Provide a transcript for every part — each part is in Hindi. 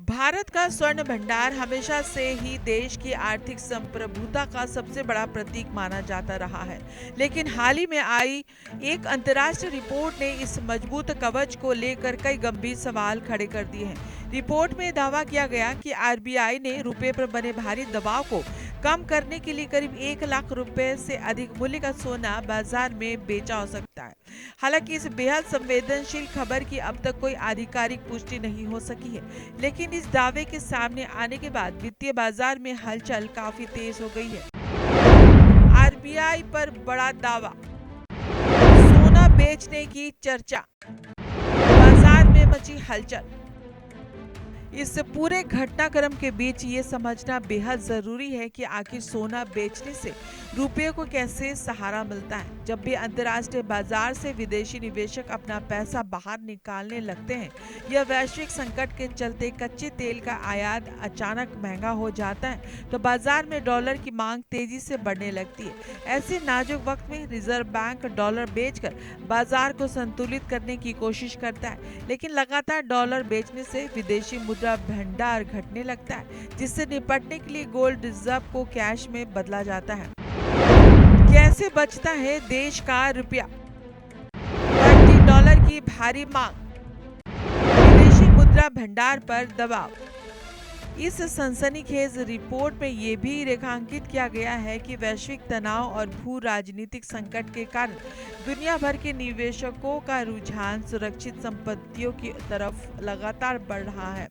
भारत का स्वर्ण भंडार हमेशा से ही देश की आर्थिक संप्रभुता का सबसे बड़ा प्रतीक माना जाता रहा है। लेकिन हाल ही में आई एक अंतर्राष्ट्रीय रिपोर्ट ने इस मजबूत कवच को लेकर कई गंभीर सवाल खड़े कर दिए हैं। रिपोर्ट में दावा किया गया कि आरबीआई ने रुपए पर बने भारी दबाव को कम करने के लिए करीब 1 लाख रुपए से अधिक मूल्य का सोना बाजार में बेचा हो सकता है। हालांकि इस बेहद संवेदनशील खबर की अब तक कोई आधिकारिक पुष्टि नहीं हो सकी है, लेकिन इस दावे के सामने आने के बाद वित्तीय बाजार में हलचल काफी तेज हो गई है। आरबीआई पर बड़ा दावा, सोना बेचने की चर्चा, बाजार में मची हलचल। इस पूरे घटनाक्रम के बीच ये समझना बेहद जरूरी है कि आखिर सोना बेचने से रुपये को कैसे सहारा मिलता है। जब भी अंतर्राष्ट्रीय बाजार से विदेशी निवेशक अपना पैसा बाहर निकालने लगते हैं या वैश्विक संकट के चलते कच्चे तेल का आयात अचानक महंगा हो जाता है, तो बाजार में डॉलर की मांग तेजी से बढ़ने लगती है। ऐसे नाजुक वक्त में रिजर्व बैंक डॉलर बेचकर बाजार को संतुलित करने की कोशिश करता है, लेकिन लगातार डॉलर बेचने से विदेशी मुद्रा भंडार घटने लगता है, जिससे निपटने के लिए गोल्ड रिजर्व को कैश में बदला जाता है। कैसे बचता है देश का रुपया? बढ़ती डॉलर की भारी मांग, विदेशी मुद्रा भंडार पर दबाव। इस सनसनीखेज रिपोर्ट में यह भी रेखांकित किया गया है कि वैश्विक तनाव और भू राजनीतिक संकट के कारण दुनिया भर के निवेशकों का रुझान सुरक्षित संपत्तियों की तरफ लगातार बढ़ रहा है।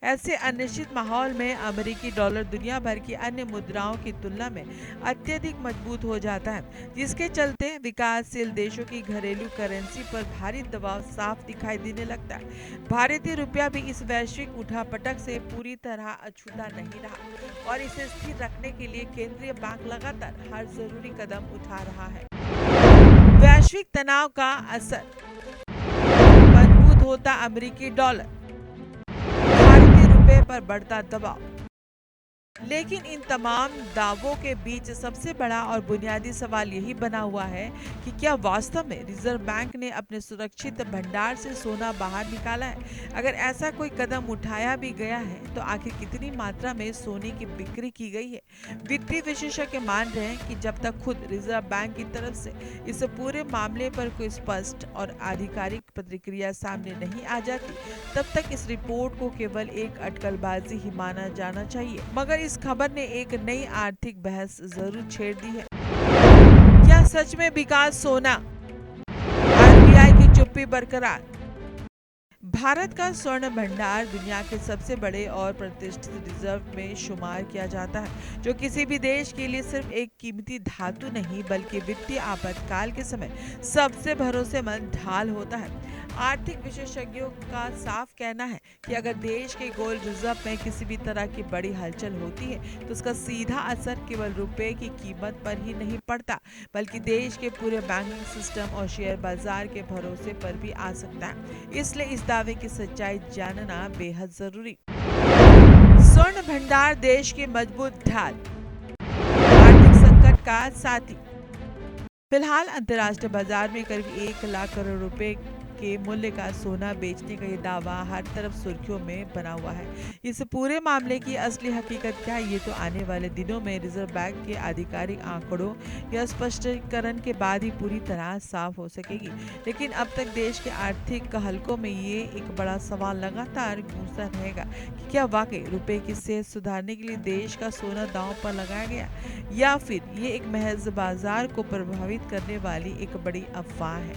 ऐसे अनिश्चित माहौल में अमेरिकी डॉलर दुनिया भर की अन्य मुद्राओं की तुलना में अत्यधिक मजबूत हो जाता है, जिसके चलते विकासशील देशों की घरेलू करेंसी पर भारी दबाव साफ दिखाई देने लगता है। भारतीय रुपया भी इस वैश्विक उठापटक से पूरी तरह अछूता नहीं रहा और इसे स्थिर रखने के लिए केंद्रीय बैंक लगातार हर जरूरी कदम उठा रहा है। वैश्विक तनाव का असर, मजबूत होता अमेरिकी डॉलर, भारतीय रुपये पर बढ़ता दबाव। लेकिन इन तमाम दावों के बीच सबसे बड़ा और बुनियादी सवाल यही बना हुआ है कि क्या वास्तव में रिजर्व बैंक ने अपने सुरक्षित भंडार से सोना बाहर निकाला है? अगर ऐसा कोई कदम उठाया भी गया है, तो आखिर कितनी मात्रा में सोने की बिक्री की गई है? वित्तीय विशेषज्ञ मान रहे हैं कि जब तक खुद रिजर्व बैंक की तरफ से इस पूरे मामले पर कोई स्पष्ट और आधिकारिक प्रतिक्रिया सामने नहीं आ जाती, तब तक इस रिपोर्ट को केवल एक अटकलबाजी ही माना जाना चाहिए। मगर इस खबर ने एक नई आर्थिक बहस जरूर छेड़ दी है। क्या सच में बिका सोना? आरबीआई की चुप्पी बरकरार। भारत का स्वर्ण भंडार दुनिया के सबसे बड़े और प्रतिष्ठित रिजर्व में शुमार किया जाता है, जो किसी भी देश के लिए सिर्फ एक कीमती धातु नहीं बल्कि वित्तीय आपातकाल के समय सबसे भरोसेमंद ढाल होता है। आर्थिक विशेषज्ञों का साफ कहना है कि अगर देश के गोल्ड रिजर्व में किसी भी तरह की बड़ी हलचल होती है, तो उसका सीधा असर केवल रुपए की कीमत पर ही नहीं पड़ता, बल्कि देश के पूरे बैंकिंग सिस्टम और शेयर बाजार के भरोसे पर भी आ सकता है। इसलिए इस दावे की सच्चाई जानना बेहद जरूरी। स्वर्ण भंडार देश की मजबूत ढाल, आर्थिक संकट का साथी। फिलहाल अंतर्राष्ट्रीय बाजार में करीब 1 लाख करोड़ रुपए के मूल्य का सोना बेचने का ये दावा हर तरफ सुर्खियों में बना हुआ है। इस पूरे मामले की असली हकीकत क्या है, ये तो आने वाले दिनों में रिजर्व बैंक के आधिकारिक आंकड़ों या स्पष्टीकरण के बाद ही पूरी तरह साफ हो सकेगी। लेकिन अब तक देश के आर्थिक हलकों में ये एक बड़ा सवाल लगातार गूंजता रहेगा कि क्या वाकई रुपए की सेहत सुधारने के लिए देश का सोना दांव पर लगाया गया, या फिर ये एक महज बाजार को प्रभावित करने वाली एक बड़ी अफवाह है।